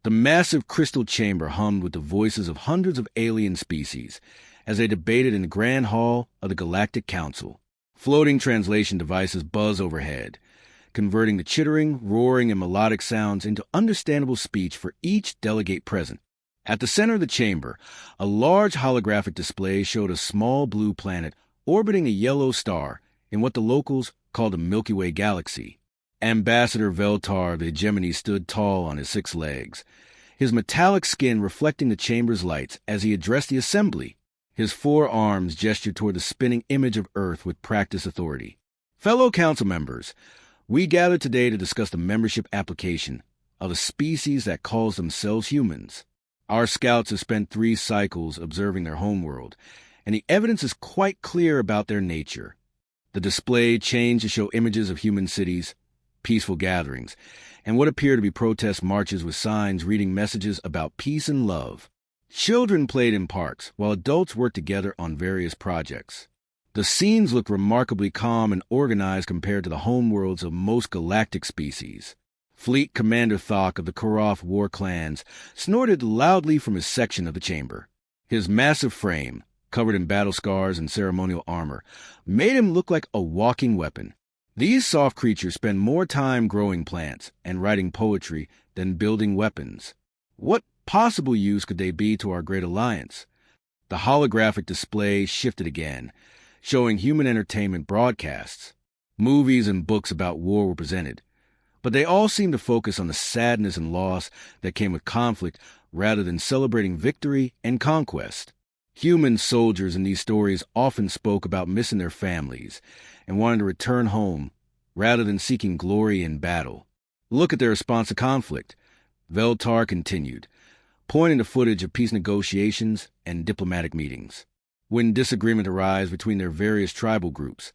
The massive crystal chamber hummed with the voices of hundreds of alien species as they debated in the grand hall of the Galactic Council. Floating translation devices buzz overhead, converting the chittering, roaring, and melodic sounds into understandable speech for each delegate present. At the center of the chamber, a large holographic display showed a small blue planet orbiting a yellow star in what the locals called the Milky Way galaxy. Ambassador Veltar of the Hegemony stood tall on his 6 legs, his metallic skin reflecting the chamber's lights as he addressed the assembly. His 4 arms gestured toward the spinning image of Earth with practiced authority. Fellow council members, we gather today to discuss the membership application of a species that calls themselves humans. Our scouts have spent 3 cycles observing their homeworld, and the evidence is quite clear about their nature. The display changed to show images of human cities, peaceful gatherings, and what appear to be protest marches with signs reading messages about peace and love. Children played in parks, while adults worked together on various projects. The scenes looked remarkably calm and organized compared to the homeworlds of most galactic species. Fleet Commander Thok of the Koroth war clans snorted loudly from his section of the chamber. His massive frame, covered in battle scars and ceremonial armor, made him look like a walking weapon. These soft creatures spend more time growing plants and writing poetry than building weapons. What possible use could they be to our great alliance? The holographic display shifted again, showing human entertainment broadcasts. Movies and books about war were presented, but they all seemed to focus on the sadness and loss that came with conflict rather than celebrating victory and conquest. Human soldiers in these stories often spoke about missing their families and wanting to return home rather than seeking glory in battle. Look at their response to conflict, Veltar continued, pointing to footage of peace negotiations and diplomatic meetings. When disagreement arises between their various tribal groups,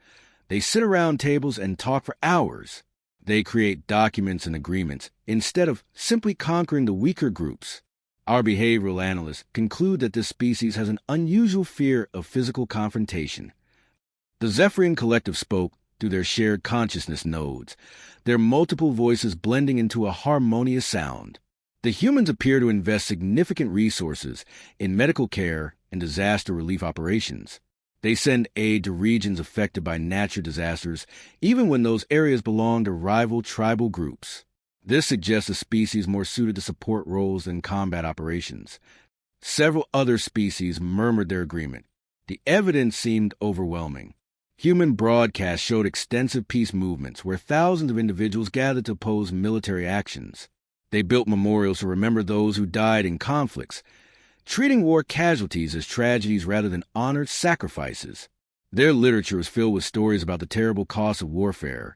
they sit around tables and talk for hours. They create documents and agreements instead of simply conquering the weaker groups. Our behavioral analysts conclude that this species has an unusual fear of physical confrontation. The Zephyrian Collective spoke through their shared consciousness nodes, their multiple voices blending into a harmonious sound. The humans appear to invest significant resources in medical care and disaster relief operations. They send aid to regions affected by natural disasters, even when those areas belong to rival tribal groups. This suggests a species more suited to support roles than combat operations. Several other species murmured their agreement. The evidence seemed overwhelming. Human broadcasts showed extensive peace movements where thousands of individuals gathered to oppose military actions. They built memorials to remember those who died in conflicts, treating war casualties as tragedies rather than honored sacrifices. Their literature is filled with stories about the terrible costs of warfare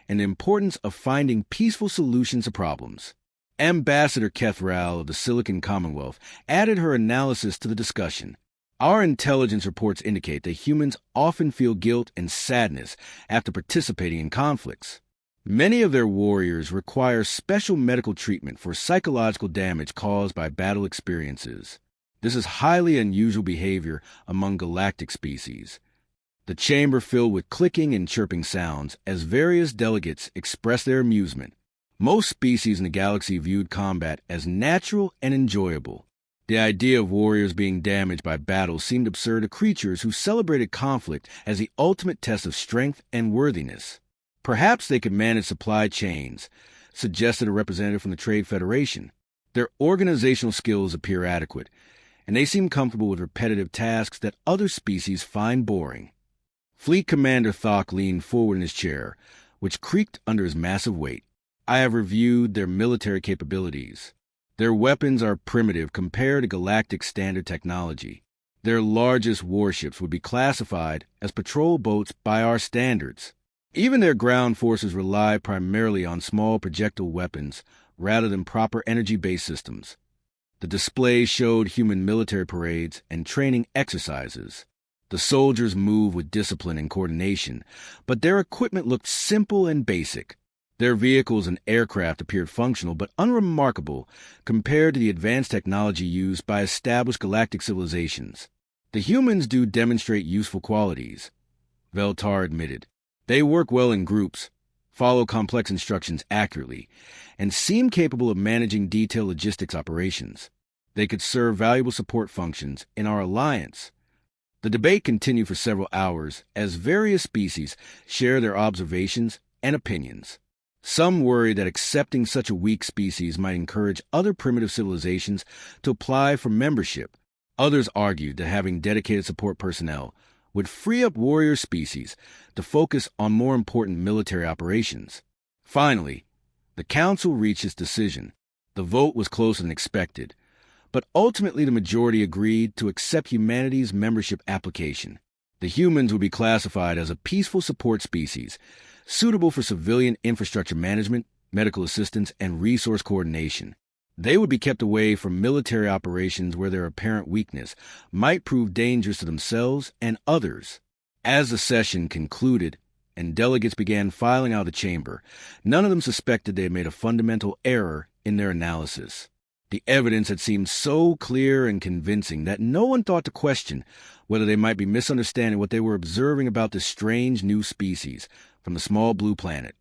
and the importance of finding peaceful solutions to problems. Ambassador Kethral of the Silicon Commonwealth added her analysis to the discussion. Our intelligence reports indicate that humans often feel guilt and sadness after participating in conflicts. Many of their warriors require special medical treatment for psychological damage caused by battle experiences. This is highly unusual behavior among galactic species. The chamber filled with clicking and chirping sounds as various delegates expressed their amusement. Most species in the galaxy viewed combat as natural and enjoyable. The idea of warriors being damaged by battle seemed absurd to creatures who celebrated conflict as the ultimate test of strength and worthiness. Perhaps they could manage supply chains, suggested a representative from the Trade Federation. Their organizational skills appear adequate, and they seem comfortable with repetitive tasks that other species find boring. Fleet Commander Thok leaned forward in his chair, which creaked under his massive weight. I have reviewed their military capabilities. Their weapons are primitive compared to galactic standard technology. Their largest warships would be classified as patrol boats by our standards. Even their ground forces rely primarily on small projectile weapons rather than proper energy-based systems. The display showed human military parades and training exercises. The soldiers moved with discipline and coordination, but their equipment looked simple and basic. Their vehicles and aircraft appeared functional but unremarkable compared to the advanced technology used by established galactic civilizations. The humans do demonstrate useful qualities, Veltar admitted. They work well in groups, follow complex instructions accurately, and seem capable of managing detailed logistics operations. They could serve valuable support functions in our alliance. The debate continued for several hours as various species shared their observations and opinions. Some worried that accepting such a weak species might encourage other primitive civilizations to apply for membership. Others argued that having dedicated support personnel would free up warrior species to focus on more important military operations. Finally, the Council reached its decision. The vote was closer than expected, but ultimately the majority agreed to accept humanity's membership application. The humans would be classified as a peaceful support species, suitable for civilian infrastructure management, medical assistance, and resource coordination. They would be kept away from military operations where their apparent weakness might prove dangerous to themselves and others. As the session concluded and delegates began filing out of the chamber, none of them suspected they had made a fundamental error in their analysis. The evidence had seemed so clear and convincing that no one thought to question whether they might be misunderstanding what they were observing about this strange new species from the small blue planet.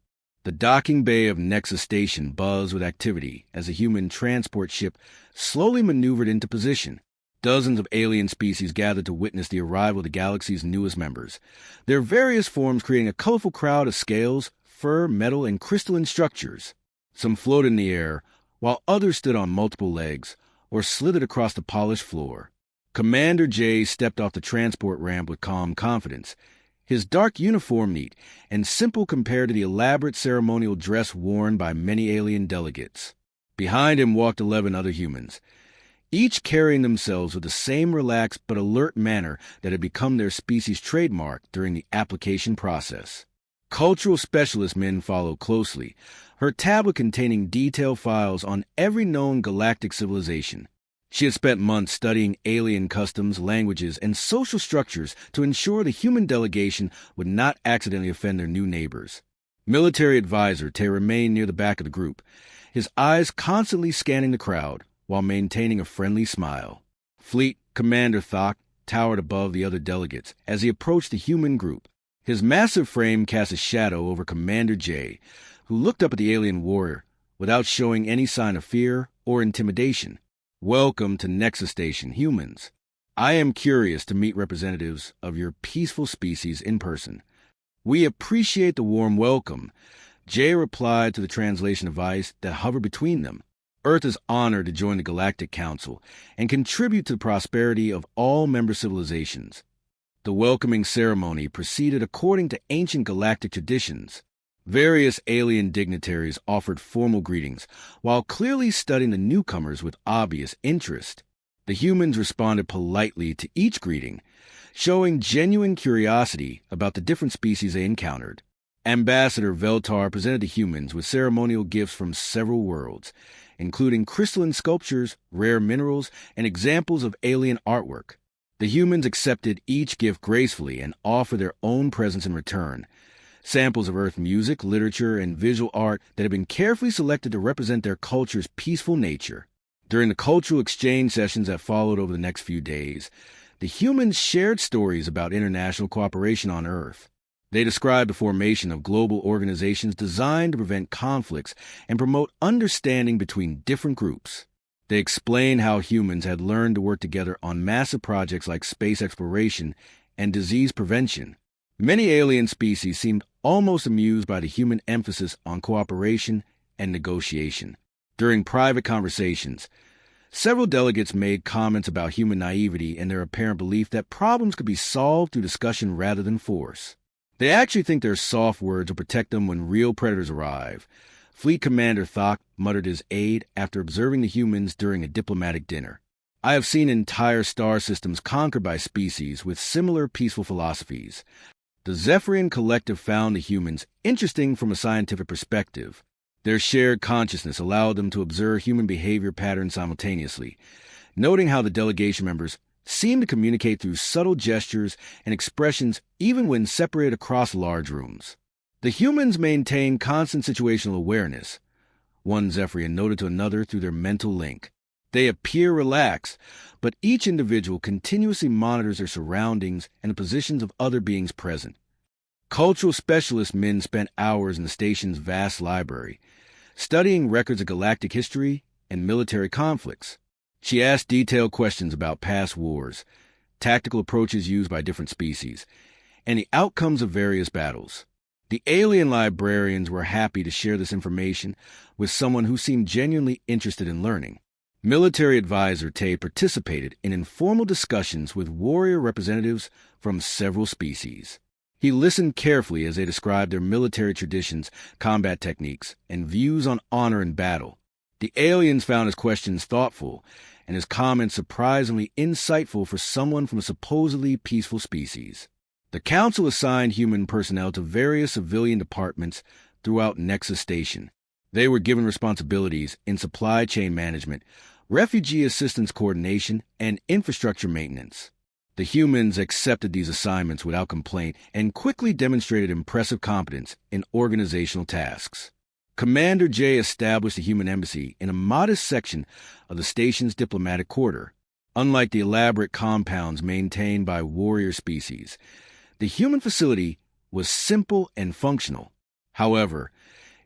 The docking bay of Nexus Station buzzed with activity as a human transport ship slowly maneuvered into position. Dozens of alien species gathered to witness the arrival of the galaxy's newest members, their various forms creating a colorful crowd of scales, fur, metal, and crystalline structures. Some floated in the air, while others stood on multiple legs or slithered across the polished floor. Commander J stepped off the transport ramp with calm confidence, his dark uniform neat and simple compared to the elaborate ceremonial dress worn by many alien delegates. Behind him walked 11 other humans, each carrying themselves with the same relaxed but alert manner that had become their species' trademark during the application process. Cultural specialist Min followed closely, her tablet containing detailed files on every known galactic civilization. She had spent months studying alien customs, languages, and social structures to ensure the human delegation would not accidentally offend their new neighbors. Military advisor Tay remained near the back of the group, his eyes constantly scanning the crowd while maintaining a friendly smile. Fleet Commander Thok towered above the other delegates as he approached the human group. His massive frame cast a shadow over Commander J, who looked up at the alien warrior without showing any sign of fear or intimidation. Welcome to Nexus Station, humans. I am curious to meet representatives of your peaceful species in person. We appreciate the warm welcome, Jay replied to the translation device that hovered between them. Earth is honored to join the Galactic Council and contribute to the prosperity of all member civilizations. The welcoming ceremony proceeded according to ancient galactic traditions. Various alien dignitaries offered formal greetings while clearly studying the newcomers with obvious interest. The humans responded politely to each greeting, showing genuine curiosity about the different species they encountered. Ambassador Veltar presented the humans with ceremonial gifts from several worlds, including crystalline sculptures, rare minerals, and examples of alien artwork. The humans accepted each gift gracefully and offered their own presents in return. Samples of Earth music, literature, and visual art that had been carefully selected to represent their culture's peaceful nature. During the cultural exchange sessions that followed over the next few days, the humans shared stories about international cooperation on Earth. They described the formation of global organizations designed to prevent conflicts and promote understanding between different groups. They explained how humans had learned to work together on massive projects like space exploration and disease prevention. Many alien species seemed almost amused by the human emphasis on cooperation and negotiation. During private conversations, several delegates made comments about human naivety and their apparent belief that problems could be solved through discussion rather than force. They actually think their soft words will protect them when real predators arrive. Fleet Commander Thok muttered his aide after observing the humans during a diplomatic dinner. I have seen entire star systems conquered by species with similar peaceful philosophies. The Zephyrian Collective found the humans interesting from a scientific perspective. Their shared consciousness allowed them to observe human behavior patterns simultaneously, noting how the delegation members seemed to communicate through subtle gestures and expressions even when separated across large rooms. The humans maintained constant situational awareness, one Zephyrian noted to another through their mental link. They appear relaxed, but each individual continuously monitors their surroundings and the positions of other beings present. Cultural specialist Min spent hours in the station's vast library, studying records of galactic history and military conflicts. She asked detailed questions about past wars, tactical approaches used by different species, and the outcomes of various battles. The alien librarians were happy to share this information with someone who seemed genuinely interested in learning. Military advisor Tay participated in informal discussions with warrior representatives from several species. He listened carefully as they described their military traditions, combat techniques, and views on honor in battle. The aliens found his questions thoughtful and his comments surprisingly insightful for someone from a supposedly peaceful species. The Council assigned human personnel to various civilian departments throughout Nexus Station. They were given responsibilities in supply chain management, refugee assistance coordination, and infrastructure maintenance. The humans accepted these assignments without complaint and quickly demonstrated impressive competence in organizational tasks. Commander J established a human embassy in a modest section of the station's diplomatic quarter. Unlike the elaborate compounds maintained by warrior species, the human facility was simple and functional. However,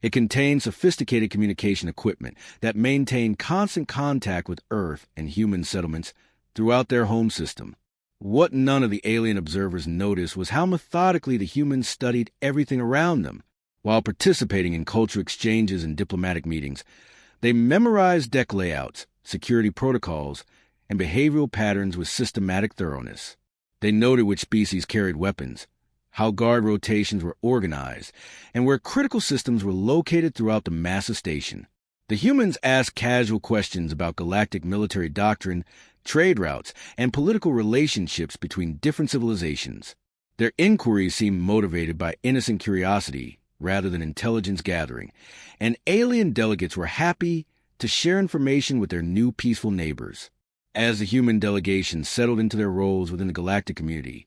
it contained sophisticated communication equipment that maintained constant contact with Earth and human settlements throughout their home system. What none of the alien observers noticed was how methodically the humans studied everything around them. While participating in cultural exchanges and diplomatic meetings, they memorized deck layouts, security protocols, and behavioral patterns with systematic thoroughness. They noted which species carried weapons, how guard rotations were organized, and where critical systems were located throughout the massive station. The humans asked casual questions about galactic military doctrine, trade routes, and political relationships between different civilizations. Their inquiries seemed motivated by innocent curiosity rather than intelligence gathering, and alien delegates were happy to share information with their new peaceful neighbors. As the human delegation settled into their roles within the galactic community,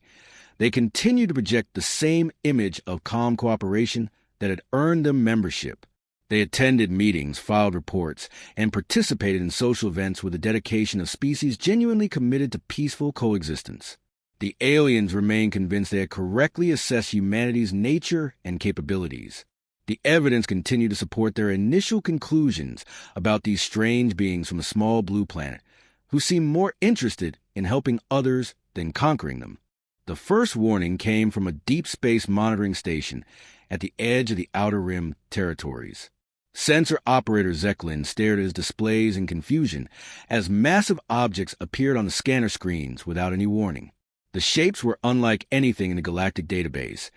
they continued to project the same image of calm cooperation that had earned them membership. They attended meetings, filed reports, and participated in social events with a dedication of species genuinely committed to peaceful coexistence. The aliens remained convinced they had correctly assessed humanity's nature and capabilities. The evidence continued to support their initial conclusions about these strange beings from a small blue planet, who seemed more interested in helping others than conquering them. The first warning came from a deep space monitoring station at the edge of the Outer Rim territories. Sensor operator Zeklin stared at his displays in confusion as massive objects appeared on the scanner screens without any warning. The shapes were unlike anything in the galactic database,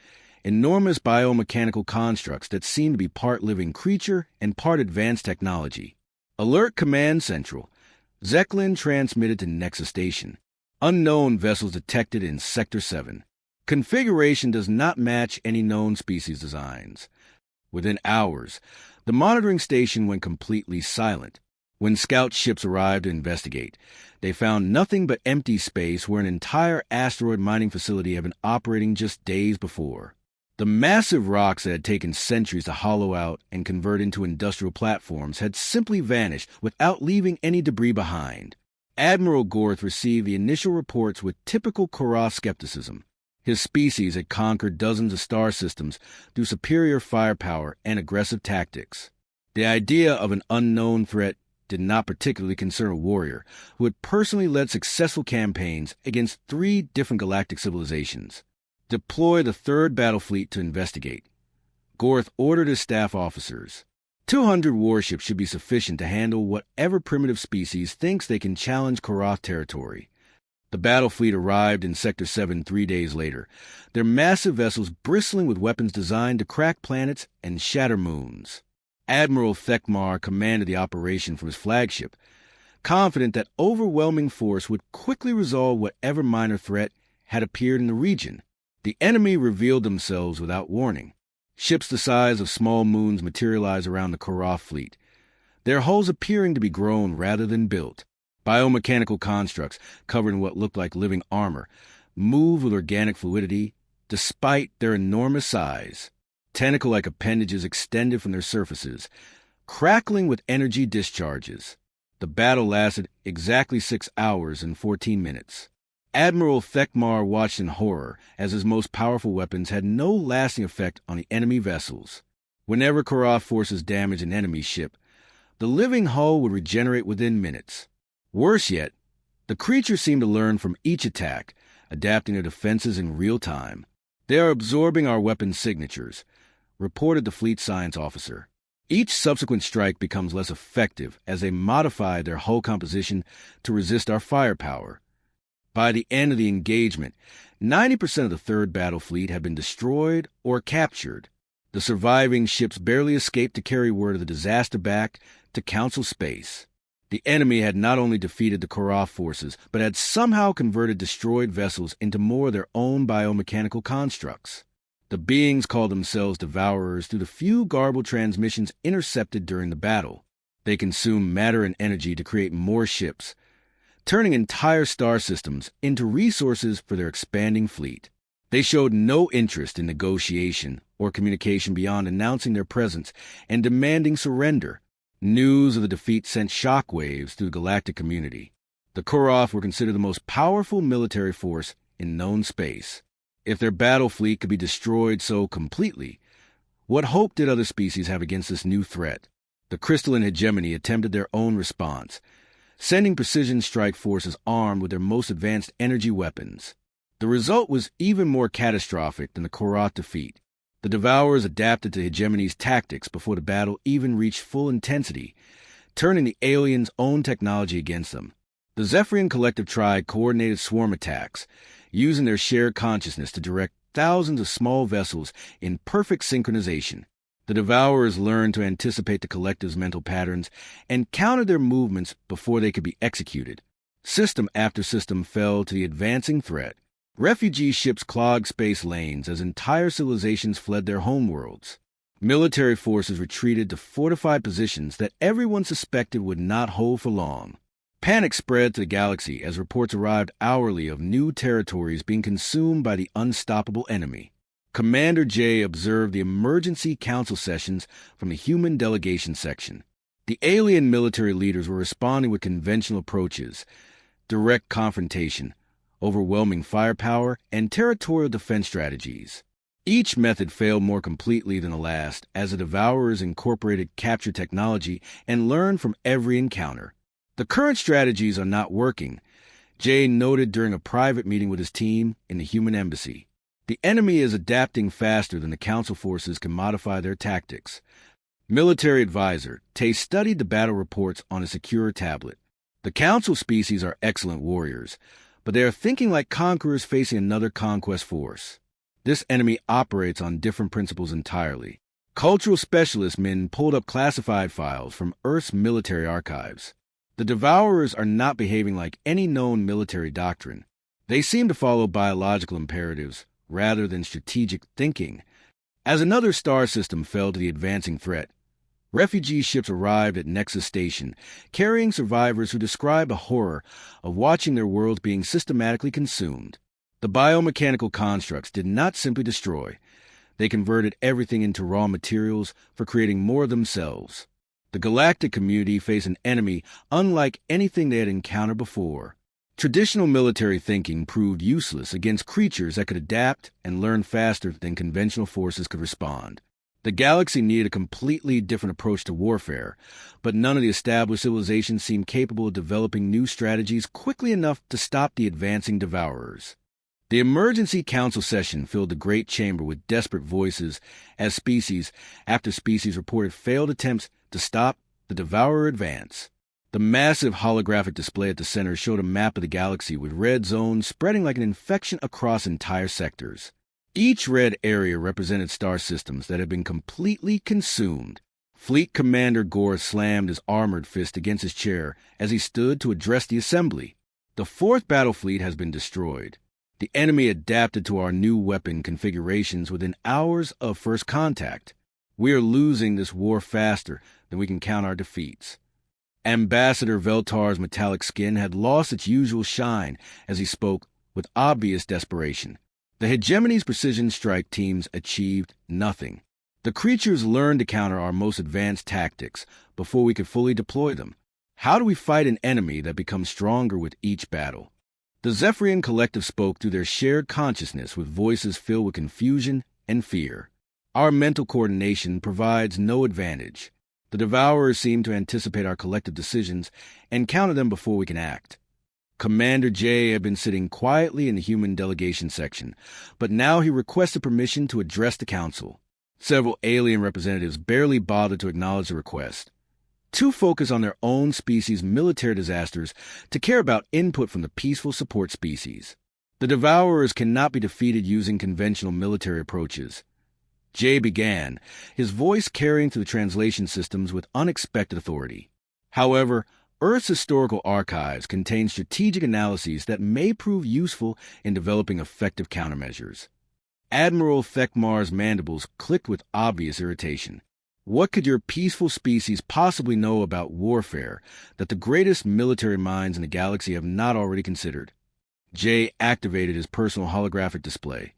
enormous biomechanical constructs that seemed to be part living creature and part advanced technology. Alert Command Central. Zeklin transmitted to Nexus Station. Unknown vessels detected in Sector 7. Configuration does not match any known species designs. Within hours, the monitoring station went completely silent. When scout ships arrived to investigate, they found nothing but empty space where an entire asteroid mining facility had been operating just days before. The massive rocks that had taken centuries to hollow out and convert into industrial platforms had simply vanished without leaving any debris behind. Admiral Gorth received the initial reports with typical Kara skepticism. His species had conquered dozens of star systems through superior firepower and aggressive tactics. The idea of an unknown threat did not particularly concern a warrior who had personally led successful campaigns against 3 different galactic civilizations. Deploy the 3rd Battle Fleet to investigate. Gorth ordered his staff officers. 200 warships should be sufficient to handle whatever primitive species thinks they can challenge Karath territory. The battle fleet arrived in Sector 7 3 days later, their massive vessels bristling with weapons designed to crack planets and shatter moons. Admiral Thekmar commanded the operation from his flagship, confident that overwhelming force would quickly resolve whatever minor threat had appeared in the region. The enemy revealed themselves without warning. Ships the size of small moons materialized around the Karath fleet, their hulls appearing to be grown rather than built. Biomechanical constructs covered in what looked like living armor moved with organic fluidity despite their enormous size. Tentacle-like appendages extended from their surfaces, crackling with energy discharges. The battle lasted exactly 6 hours and 14 minutes. Admiral Thekmar watched in horror as his most powerful weapons had no lasting effect on the enemy vessels. Whenever Koroth forces damaged an enemy ship, the living hull would regenerate within minutes. Worse yet, the creatures seemed to learn from each attack, adapting their defenses in real time. "They are absorbing our weapon signatures," reported the fleet science officer. "Each subsequent strike becomes less effective as they modify their hull composition to resist our firepower." By the end of the engagement, 90% of the Third Battle Fleet had been destroyed or captured. The surviving ships barely escaped to carry word of the disaster back to Council space. The enemy had not only defeated the Koroth forces, but had somehow converted destroyed vessels into more of their own biomechanical constructs. The beings called themselves Devourers through the few garbled transmissions intercepted during the battle. They consumed matter and energy to create more ships, turning entire star systems into resources for their expanding fleet. They showed no interest in negotiation or communication beyond announcing their presence and demanding surrender. News of the defeat sent shockwaves through the galactic community. The Koroth were considered the most powerful military force in known space. If their battle fleet could be destroyed so completely, what hope did other species have against this new threat? The crystalline hegemony attempted their own response, sending precision strike forces armed with their most advanced energy weapons. The result was even more catastrophic than the Koroth defeat. The Devourers adapted to hegemony's tactics before the battle even reached full intensity, turning the aliens' own technology against them. The Zephyrian collective tried coordinated swarm attacks, using their shared consciousness to direct thousands of small vessels in perfect synchronization. The Devourers learned to anticipate the collective's mental patterns and countered their movements before they could be executed. System after system fell to the advancing threat. Refugee ships clogged space lanes as entire civilizations fled their homeworlds. Military forces retreated to fortified positions that everyone suspected would not hold for long. Panic spread to the galaxy as reports arrived hourly of new territories being consumed by the unstoppable enemy. Commander J observed the emergency council sessions from the human delegation section. The alien military leaders were responding with conventional approaches: direct confrontation, overwhelming firepower, and territorial defense strategies. Each method failed more completely than the last, as the Devourers incorporated capture technology and learned from every encounter. "The current strategies are not working," Jay noted during a private meeting with his team in the human embassy. "The enemy is adapting faster than the Council forces can modify their tactics." Military advisor Tay studied the battle reports on a secure tablet. "The Council species are excellent warriors, but they are thinking like conquerors facing another conquest force. This enemy operates on different principles entirely." Cultural specialist men pulled up classified files from Earth's military archives. The Devourers are not behaving like any known military doctrine. They seem to follow biological imperatives rather than strategic thinking. As another star system fell to the advancing threat, refugee ships arrived at Nexus Station, carrying survivors who described the horror of watching their worlds being systematically consumed. The biomechanical constructs did not simply destroy. They converted everything into raw materials for creating more of themselves. The galactic community faced an enemy unlike anything they had encountered before. Traditional military thinking proved useless against creatures that could adapt and learn faster than conventional forces could respond. The galaxy needed a completely different approach to warfare, but none of the established civilizations seemed capable of developing new strategies quickly enough to stop the advancing Devourers. The emergency council session filled the great chamber with desperate voices as species after species reported failed attempts to stop the Devourer advance. The massive holographic display at the center showed a map of the galaxy with red zones spreading like an infection across entire sectors. Each red area represented star systems that had been completely consumed. Fleet Commander Gore slammed his armored fist against his chair as he stood to address the assembly. "The fourth battle fleet has been destroyed. The enemy adapted to our new weapon configurations within hours of first contact. We are losing this war faster than we can count our defeats." Ambassador Veltar's metallic skin had lost its usual shine as he spoke with obvious desperation. The hegemony's precision strike teams achieved nothing. The creatures learned to counter our most advanced tactics before we could fully deploy them. How do we fight an enemy that becomes stronger with each battle? The Zephyrian collective spoke through their shared consciousness with voices filled with confusion and fear. Our mental coordination provides no advantage. The Devourers seem to anticipate our collective decisions and counter them before we can act. Commander J had been sitting quietly in the human delegation section, but now he requested permission to address the council. Several alien representatives barely bothered to acknowledge the request. Too focused on their own species' military disasters to care about input from the peaceful support species. The Devourers cannot be defeated using conventional military approaches. Jay began, his voice carrying through the translation systems with unexpected authority. However, Earth's historical archives contain strategic analyses that may prove useful in developing effective countermeasures. Admiral Thekmar's mandibles clicked with obvious irritation. What could your peaceful species possibly know about warfare that the greatest military minds in the galaxy have not already considered? Jay activated his personal holographic display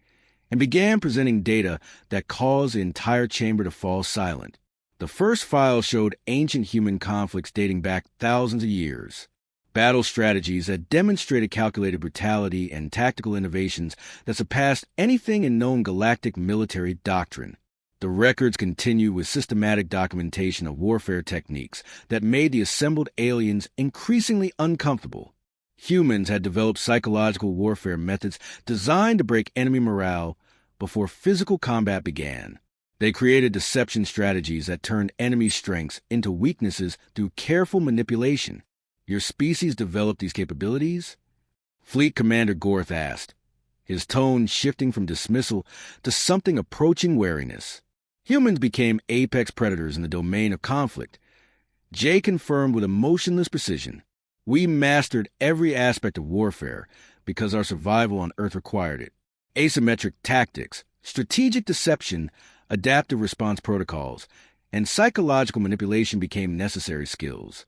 and began presenting data that caused the entire chamber to fall silent. The first file showed ancient human conflicts dating back thousands of years. Battle strategies that demonstrated calculated brutality and tactical innovations that surpassed anything in known galactic military doctrine. The records continue with systematic documentation of warfare techniques that made the assembled aliens increasingly uncomfortable. Humans had developed psychological warfare methods designed to break enemy morale before physical combat began. They created deception strategies that turned enemy strengths into weaknesses through careful manipulation. Your species developed these capabilities? Fleet Commander Gorth asked, his tone shifting from dismissal to something approaching wariness. Humans became apex predators in the domain of conflict. Jay confirmed with emotionless precision. We mastered every aspect of warfare because our survival on Earth required it. Asymmetric tactics, strategic deception, adaptive response protocols, and psychological manipulation became necessary skills.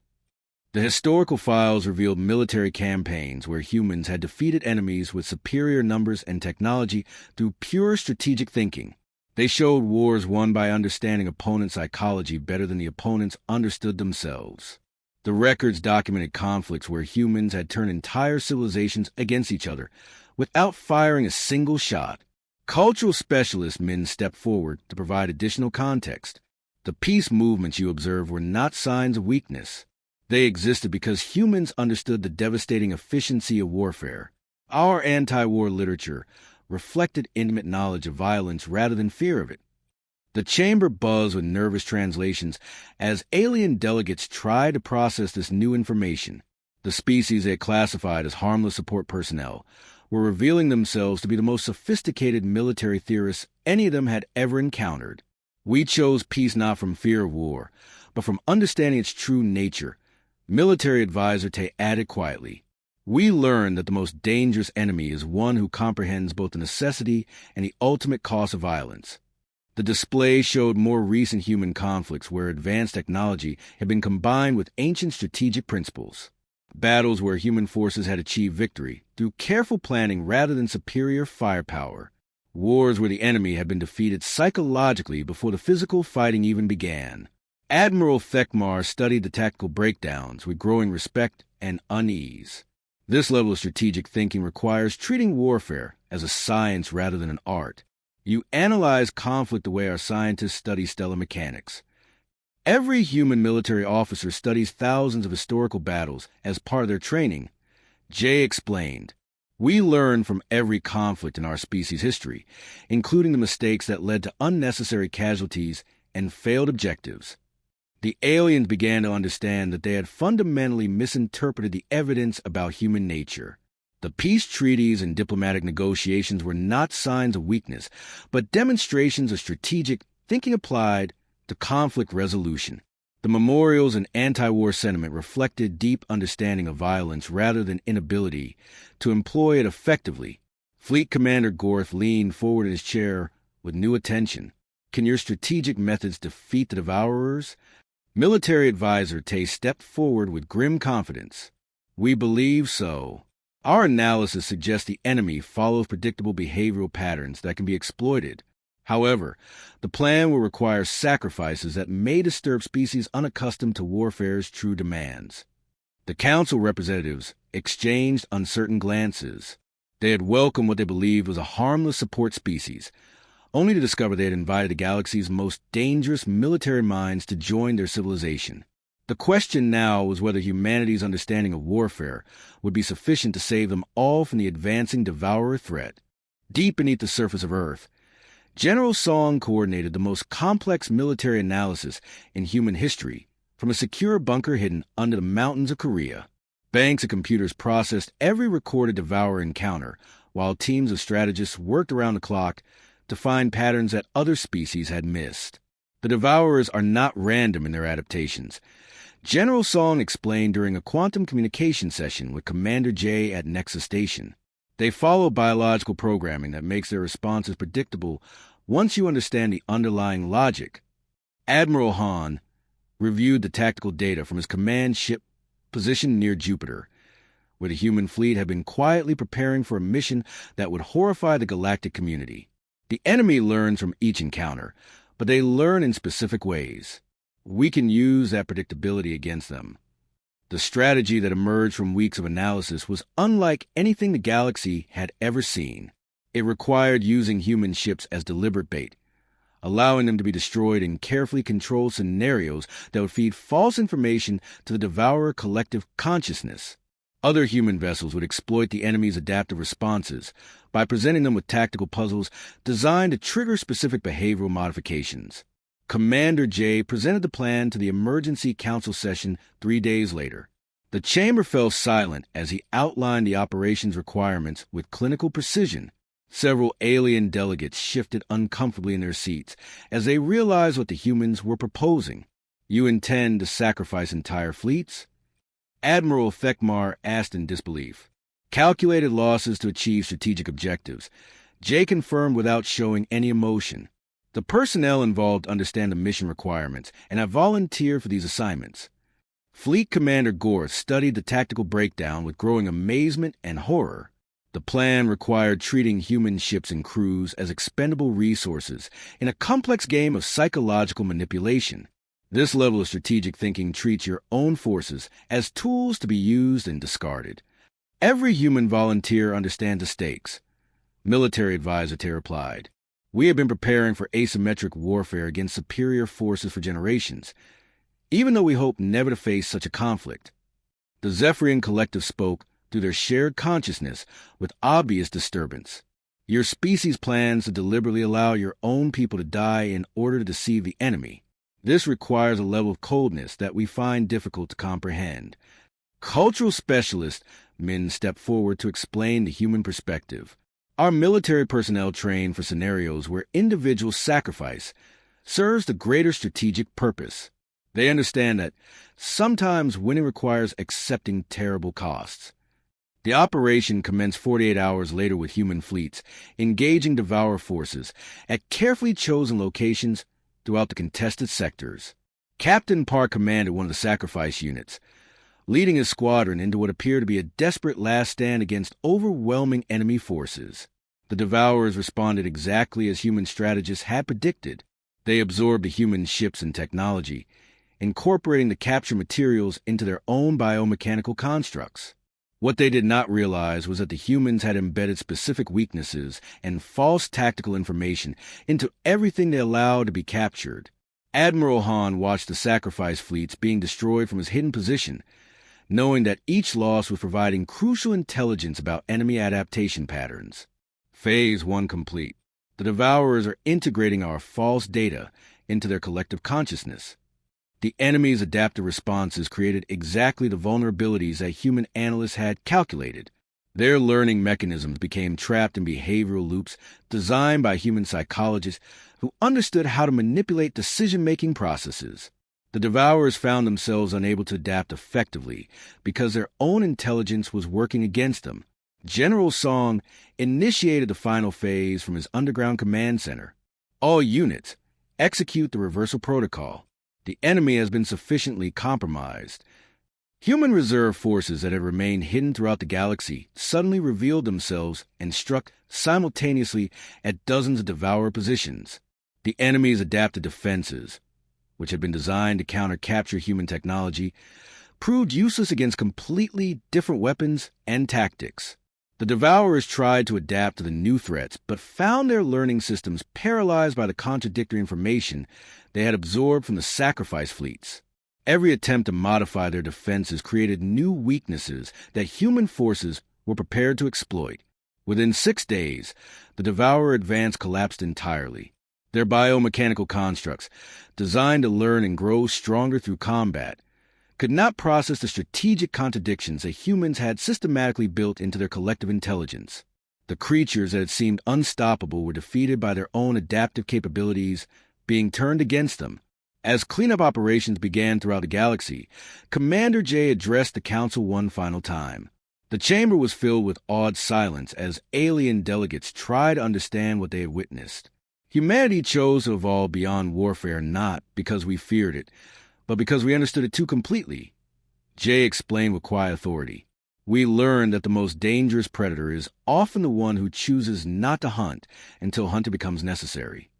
The historical files revealed military campaigns where humans had defeated enemies with superior numbers and technology through pure strategic thinking. They showed wars won by understanding opponent psychology better than the opponents understood themselves. The records documented conflicts where humans had turned entire civilizations against each other without firing a single shot. Cultural specialist men stepped forward to provide additional context. The peace movements you observed were not signs of weakness. They existed because humans understood the devastating efficiency of warfare. Our anti-war literature reflected intimate knowledge of violence rather than fear of it. The chamber buzzed with nervous translations as alien delegates tried to process this new information. The species they had classified as harmless support personnel were revealing themselves to be the most sophisticated military theorists any of them had ever encountered. We chose peace not from fear of war, but from understanding its true nature, military advisor Tay added quietly. We learned that the most dangerous enemy is one who comprehends both the necessity and the ultimate cost of violence. The display showed more recent human conflicts where advanced technology had been combined with ancient strategic principles. Battles where human forces had achieved victory through careful planning rather than superior firepower. Wars where the enemy had been defeated psychologically before the physical fighting even began. Admiral Thekmar studied the tactical breakdowns with growing respect and unease. This level of strategic thinking requires treating warfare as a science rather than an art. You analyze conflict the way our scientists study stellar mechanics. Every human military officer studies thousands of historical battles as part of their training. Jay explained, we learn from every conflict in our species' history, including the mistakes that led to unnecessary casualties and failed objectives. The aliens began to understand that they had fundamentally misinterpreted the evidence about human nature. The peace treaties and diplomatic negotiations were not signs of weakness, but demonstrations of strategic thinking applied to conflict resolution. The memorials and anti-war sentiment reflected deep understanding of violence rather than inability to employ it effectively. Fleet Commander Gorth leaned forward in his chair with new attention. Can your strategic methods defeat the Devourers? Military advisor Tay stepped forward with grim confidence. We believe so. Our analysis suggests the enemy follows predictable behavioral patterns that can be exploited. However, the plan will require sacrifices that may disturb species unaccustomed to warfare's true demands. The council representatives exchanged uncertain glances. They had welcomed what they believed was a harmless support species, only to discover they had invited the galaxy's most dangerous military minds to join their civilization. The question now was whether humanity's understanding of warfare would be sufficient to save them all from the advancing devourer threat. Deep beneath the surface of Earth, General Song coordinated the most complex military analysis in human history from a secure bunker hidden under the mountains of Korea. Banks of computers processed every recorded devourer encounter, while teams of strategists worked around the clock to find patterns that other species had missed. The devourers are not random in their adaptations. General Song explained during a quantum communication session with Commander J at Nexus Station. They follow biological programming that makes their responses predictable once you understand the underlying logic. Admiral Han reviewed the tactical data from his command ship positioned near Jupiter, where the human fleet had been quietly preparing for a mission that would horrify the galactic community. The enemy learns from each encounter, but they learn in specific ways. We can use that predictability against them. The strategy that emerged from weeks of analysis was unlike anything the galaxy had ever seen. It required using human ships as deliberate bait, allowing them to be destroyed in carefully controlled scenarios that would feed false information to the devourer collective consciousness. Other human vessels would exploit the enemy's adaptive responses by presenting them with tactical puzzles designed to trigger specific behavioral modifications. Commander J presented the plan to the emergency council session 3 days later. The chamber fell silent as he outlined the operations requirements with clinical precision. Several alien delegates shifted uncomfortably in their seats as they realized what the humans were proposing. You intend to sacrifice entire fleets? Admiral Thekmar asked in disbelief. Calculated losses to achieve strategic objectives. Jay confirmed without showing any emotion. The personnel involved understand the mission requirements and have volunteered for these assignments. Fleet Commander Gore studied the tactical breakdown with growing amazement and horror. The plan required treating human ships and crews as expendable resources in a complex game of psychological manipulation. This level of strategic thinking treats your own forces as tools to be used and discarded. Every human volunteer understands the stakes. Military advisor Ter replied. We have been preparing for asymmetric warfare against superior forces for generations, even though we hope never to face such a conflict. The Zephyrian collective spoke through their shared consciousness with obvious disturbance. Your species plans to deliberately allow your own people to die in order to deceive the enemy. This requires a level of coldness that we find difficult to comprehend. Cultural specialist Min stepped forward to explain the human perspective. Our military personnel train for scenarios where individual sacrifice serves the greater strategic purpose. They understand that sometimes winning requires accepting terrible costs. The operation commenced 48 hours later with human fleets, engaging devourer forces at carefully chosen locations throughout the contested sectors. Captain Parr commanded one of the sacrifice units, leading his squadron into what appeared to be a desperate last stand against overwhelming enemy forces. The devourers responded exactly as human strategists had predicted. They absorbed the human ships and technology, incorporating the captured materials into their own biomechanical constructs. What they did not realize was that the humans had embedded specific weaknesses and false tactical information into everything they allowed to be captured. Admiral Han watched the sacrifice fleets being destroyed from his hidden position, knowing that each loss was providing crucial intelligence about enemy adaptation patterns. Phase 1 complete. The Devourers are integrating our false data into their collective consciousness. The enemy's adaptive responses created exactly the vulnerabilities that human analysts had calculated. Their learning mechanisms became trapped in behavioral loops designed by human psychologists who understood how to manipulate decision-making processes. The Devourers found themselves unable to adapt effectively because their own intelligence was working against them. General Song initiated the final phase from his underground command center. All units, execute the reversal protocol. The enemy has been sufficiently compromised. Human reserve forces that had remained hidden throughout the galaxy suddenly revealed themselves and struck simultaneously at dozens of Devourer positions. The enemy's adapted defenses, which had been designed to counter-capture human technology, proved useless against completely different weapons and tactics. The Devourers tried to adapt to the new threats, but found their learning systems paralyzed by the contradictory information they had absorbed from the sacrifice fleets. Every attempt to modify their defenses created new weaknesses that human forces were prepared to exploit. Within 6 days, the Devourer advance collapsed entirely. Their biomechanical constructs, designed to learn and grow stronger through combat, could not process the strategic contradictions that humans had systematically built into their collective intelligence. The creatures that had seemed unstoppable were defeated by their own adaptive capabilities being turned against them. As cleanup operations began throughout the galaxy, Commander J addressed the Council one final time. The chamber was filled with awed silence as alien delegates tried to understand what they had witnessed. Humanity chose to evolve beyond warfare not because we feared it, but because we understood it too completely. Jay explained with quiet authority. We learned that the most dangerous predator is often the one who chooses not to hunt until hunting becomes necessary.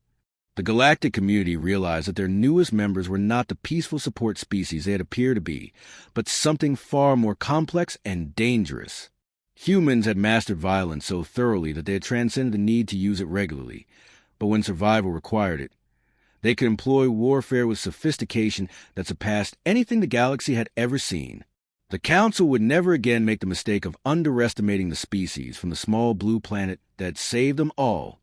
The galactic community realized that their newest members were not the peaceful support species they had appeared to be, but something far more complex and dangerous. Humans had mastered violence so thoroughly that they had transcended the need to use it regularly, but when survival required it, they could employ warfare with sophistication that surpassed anything the galaxy had ever seen. The Council would never again make the mistake of underestimating the species from the small blue planet that had saved them all